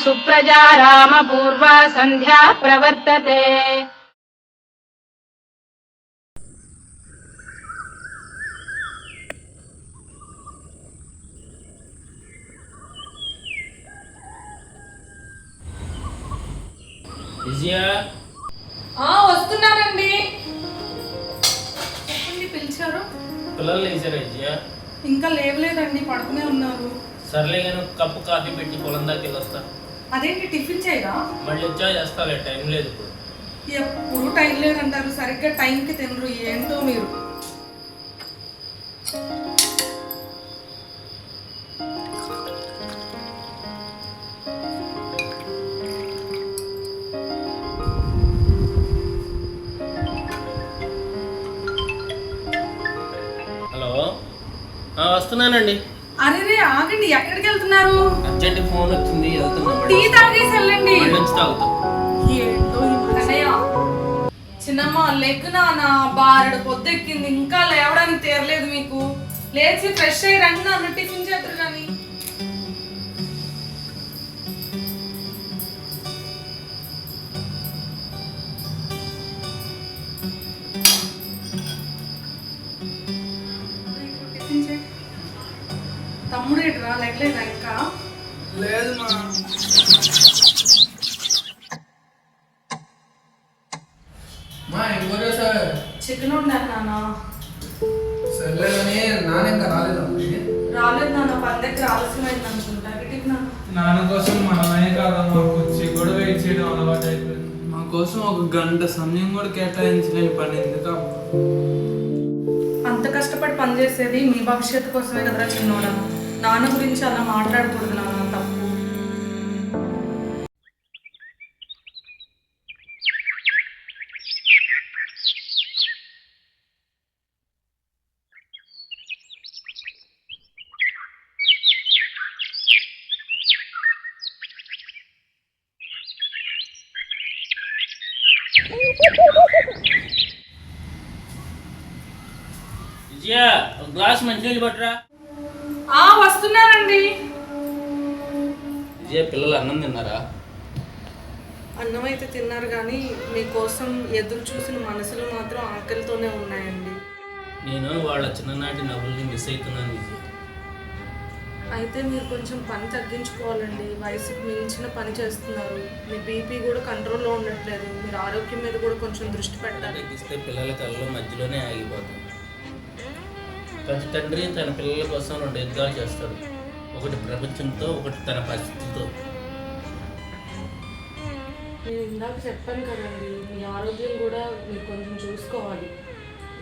సుప్రజా రామపూర్వా సంధ్యా ప్రవర్తతే. వస్తున్నానండి. పిలిచారు? పిల్లలు లేచారా విజయ? ఇంకా లేవలేదండి, పడుకునే ఉన్నారు. సర్లే కానీ కప్పు కాఫీ పెట్టి పొలం దాకా వస్తా. అదేంటి టిఫిన్ చేయరా? మళ్ళీ వచ్చా చేస్తాలే, టైం లేదు ఇప్పుడు. ఎప్పుడు టైం లేదంటారు, సరిగ్గా టైంకి తినరు, ఏంటో మీరు. వస్తున్నానండి. అరే ఆగండి, ఎక్కడికి వెళ్తున్నారు? అర్జెంట్ ఫోన్ వచ్చింది, టీ తాగేసి వెళ్ళండి. తాగుతాం. ఏంటో చిన్నమ్మ లెగ్ నా బారెడు పొద్దెక్కింది, ఇంకా లేవడానికి తీరలేదు మీకు. లేచి ఫ్రెష్ అయ్యి రండి నాన్న, టిఫిన్ చేద్దరు కానీ. తమ్ముడు ఎటురా, లేకలేదా ఇంకా? లేదు మా ఎవరు సార్? చికెన్ వండారు నాన్న. సర్లే కానీ నాన్న ఇంకా రాలేదు నాన్న, పని దగ్గర ఆలస్యమైంది అనుకుంటా. నాన్న కోసం మనమే కాదమ్మా, కుర్చీ కూడా వెయిట్ చేయడం అలవాటు అయిపోయింది. మా కోసం ఒక గంట సమయం కూడా కేటాయించలేని పని ఎందుకు? అంత కష్టపడి పని చేసేది మీ భవిష్యత్తు కోసమే కదరా చిన్నోడా. నాన్న గురించి అలా మాట్లాడకూడదు నాన్న, తప్పు. విజయ, ఒక గ్లాస్ మంచినీళ్ళు పట్టరా. వస్తున్నానండి. విజయ, పిల్లలు అన్నం తిన్నారా? అన్నం అయితే తిన్నారు కానీ మీకోసం ఎదురు చూసిన మనసులు మాత్రం ఆకలితోనే ఉన్నాయండి. నేను వాళ్ళ చిన్ననాటి నవ్వుల్ని మిస్ అవుతున్నాను విజయ. అయితే మీరు కొంచెం పని తగ్గించుకోవాలండి. వయసుకు మించిన పని చేస్తున్నారు. మీ బీపీ కూడా కంట్రోల్లో ఉండట్లేదు. మీరు ఆరోగ్యం మీద కూడా కొంచెం దృష్టి పెట్టాలి. తగ్గిస్తే పిల్లల కళ్ళలో మధ్యలోనే ఆగిపోతాం. ప్రతి తండ్రి తన పిల్లల కోసం 2 యుద్ధాలు చేస్తాడు, ఒకటి ప్రపంచంతో, ఒకటి తన పరిస్థితితో. నేను ఇందాక చెప్పాను కదండి, మీ ఆరోగ్యం కూడా మీరు కొంచెం చూసుకోవాలి.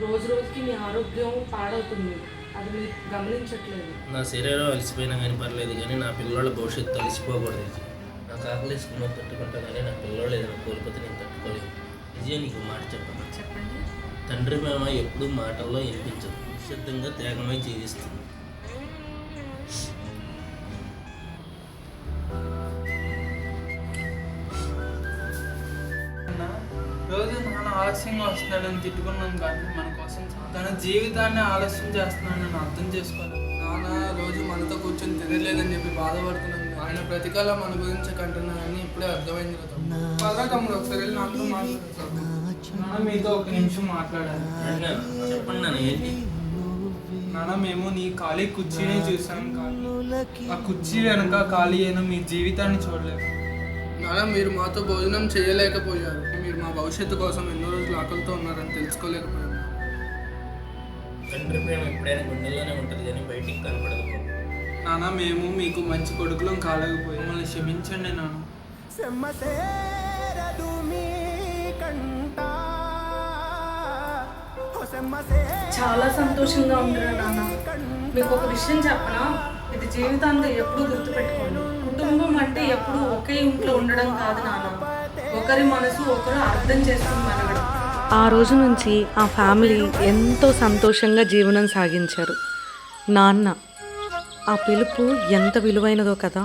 రోజు రోజుకి మీ ఆరోగ్యం పాడవుతుంది, అది మీరు గమనించట్లేదు. నా శరీరం అలసిపోయినా కానీ పర్లేదు, కానీ నా పిల్లల భవిష్యత్తు అలసిపోకూడదు. నాకు ఆకలేసుకున్న తట్టుకుంటా, కానీ నా పిల్లలు ఏదైనా కోల్పోతే నేను తట్టుకోలేదు. విజయ, నీకు మాట చెప్పండి. తండ్రి ప్రేమ ఎప్పుడూ మాటల్లో వినిపించదు, నిశ్శబ్దంగా త్యాగమై జీవిస్తుంది. రోజు నాన్న ఆలస్యంగా వస్తున్నాడని తిట్టుకున్నాం, కానీ మన కోసం తన జీవితాన్ని ఆలస్యం చేస్తున్నాడని అర్థం చేసుకోవాలి. నాన్న రోజు మనతో కూర్చొని తినలేదని చెప్పి బాధపడుతున్నాం, ఆయన ప్రతికాలం మన గురించి కంటున్నాడని ఇప్పుడే అర్థమైంది కదా. పదా తమ్ముడు, ఒకసారి వెళ్ళి నాతో మాట్లాడతాను. నాన్న మీతో 1 నిమిషం మాట్లాడాలి. చెప్పండి నాన్న, ఏంటి? నాన్న, మేము నీ ఖాళీ కుర్చీని చూసాం, కానీ ఆ కుర్చీ వెనక ఖాళీ అయిన మీ జీవితాన్ని చూడలేదు. నాన్న, మీరు మాతో భోజనం చేయలేకపోయారు. మీరు మా భవిష్యత్తు కోసం ఎన్నో రోజులు ఆకలితో ఉన్నారని తెలుసుకోలేకపోయారు. తండ్రి ప్రేమ ఎప్పుడైనా గుండెల్లోనే ఉంటుంది, కానీ బయటికి కనపడదు. నాన్న, మేము మీకు మంచి కొడుకులం కాలేకపోయాం, మమ్మల్ని క్షమించండి నాన్న. చాలా సంతోషంగా ఉంటారా నాన్న. మీకు ఒక విషయం చెప్పనా, ఇది జీవితాంతం ఎప్పుడూ గుర్తుపెట్టుకోండి. కుటుంబం అంటే ఎప్పుడూ ఒకే ఇంట్లో ఉండడం కాదు నాన్న, ఒకరి మనసు ఒకరు అర్థం చేసుకుని మెలగడం. ఆ రోజు నుంచి ఆ ఫ్యామిలీ ఎంతో సంతోషంగా జీవనం సాగించారు. నాన్న ఆ పిలుపు ఎంత విలువైనదో కదా.